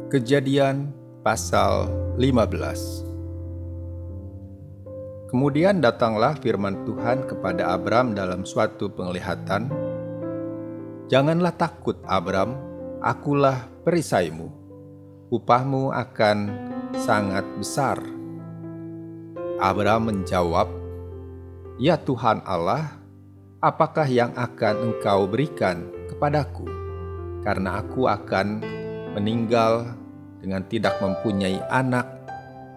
Kejadian pasal 15. Kemudian datanglah firman Tuhan kepada Abram dalam suatu penglihatan. Janganlah takut Abram, akulah perisaimu. Upahmu akan sangat besar. Abram menjawab, Ya Tuhan Allah, apakah yang akan Engkau berikan kepadaku? Karena aku akan meninggal dengan tidak mempunyai anak,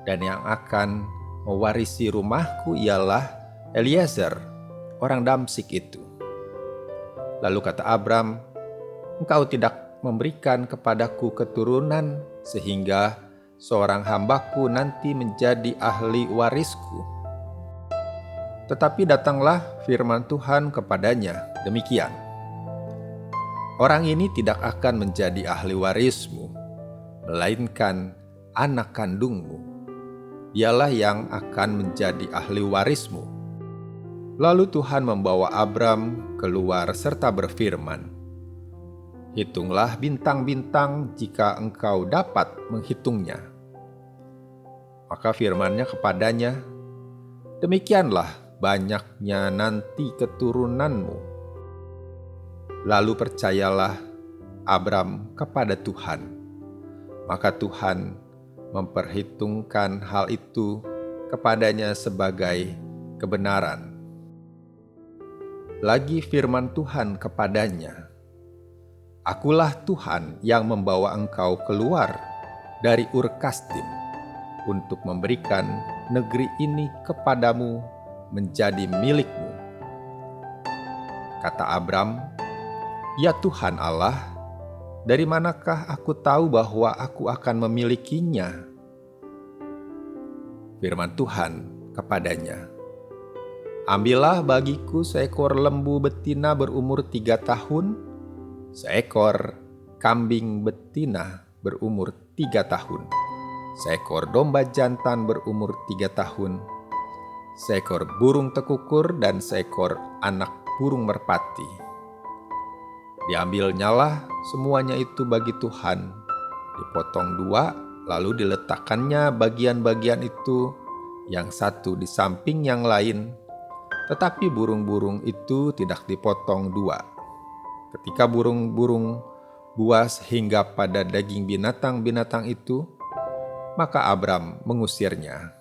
dan yang akan mewarisi rumahku ialah Eliezer, orang Damsyik itu. Lalu kata Abram, Engkau tidak memberikan kepadaku keturunan, sehingga seorang hambaku nanti menjadi ahli warisku. Tetapi datanglah firman Tuhan kepadanya, demikian, Orang ini tidak akan menjadi ahli warismu, melainkan anak kandungmu. Dialah yang akan menjadi ahli warismu. Lalu Tuhan membawa Abram keluar serta berfirman, Hitunglah bintang-bintang jika engkau dapat menghitungnya. Maka firman-Nya kepadanya, Demikianlah banyaknya nanti keturunanmu. Lalu percayalah Abram kepada Tuhan. Maka Tuhan memperhitungkan hal itu kepadanya sebagai kebenaran. Lagi firman Tuhan kepadanya, Akulah Tuhan yang membawa engkau keluar dari Ur Kasdim untuk memberikan negeri ini kepadamu menjadi milikmu. Kata Abram, Ya Tuhan Allah, dari manakah aku tahu bahwa aku akan memilikinya? Firman Tuhan kepadanya, Ambillah bagiku seekor lembu betina berumur 3 tahun, seekor kambing betina berumur 3 tahun, seekor domba jantan berumur 3 tahun, seekor burung tekukur dan seekor anak burung merpati. Diambilnyalah semuanya itu bagi Tuhan, dipotong 2, lalu diletakkannya bagian-bagian itu, yang satu di samping yang lain, tetapi burung-burung itu tidak dipotong 2. Ketika burung-burung buas hingga pada daging binatang-binatang itu, maka Abram mengusirnya.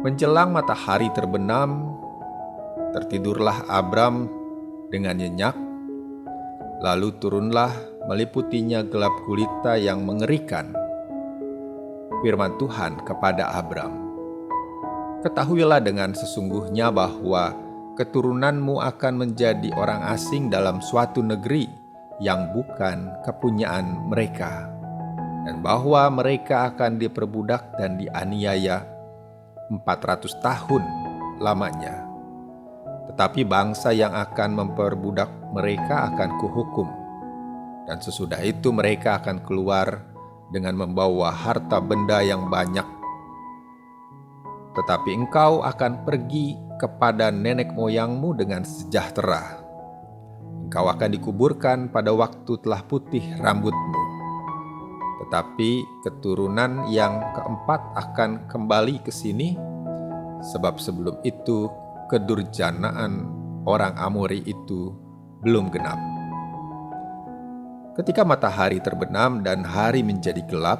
Menjelang matahari terbenam, tertidurlah Abram dengan nyenyak, lalu turunlah meliputinya gelap gulita yang mengerikan. Firman Tuhan kepada Abram, Ketahuilah dengan sesungguhnya bahwa keturunanmu akan menjadi orang asing dalam suatu negeri yang bukan kepunyaan mereka, dan bahwa mereka akan diperbudak dan dianiaya 400 tahun lamanya. Tetapi bangsa yang akan memperbudak mereka akan kuhukum, dan sesudah itu mereka akan keluar dengan membawa harta benda yang banyak. Tetapi engkau akan pergi kepada nenek moyangmu dengan sejahtera. Engkau akan dikuburkan pada waktu telah putih rambutmu. Tetapi keturunan yang keempat akan kembali ke sini, sebab sebelum itu kedurjanaan orang Amori itu belum genap. Ketika matahari terbenam dan hari menjadi gelap,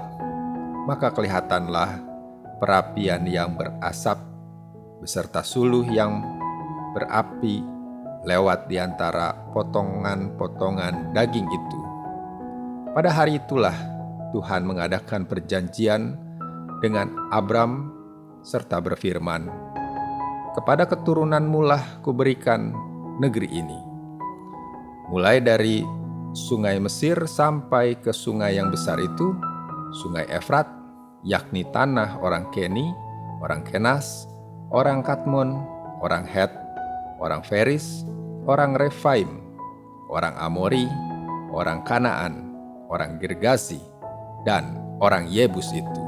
maka kelihatanlah perapian yang berasap beserta suluh yang berapi lewat di antara potongan-potongan daging itu. Pada hari itulah Tuhan mengadakan perjanjian dengan Abram serta berfirman, Kepada keturunanmu lah kuberikan negeri ini, mulai dari sungai Mesir sampai ke sungai yang besar itu, sungai Efrat, yakni tanah orang Keni, orang Kenas, orang Kadmon, orang Het, orang Feris, orang Refaim, orang Amori, orang Kanaan, orang Girgazi, dan orang Yebus itu.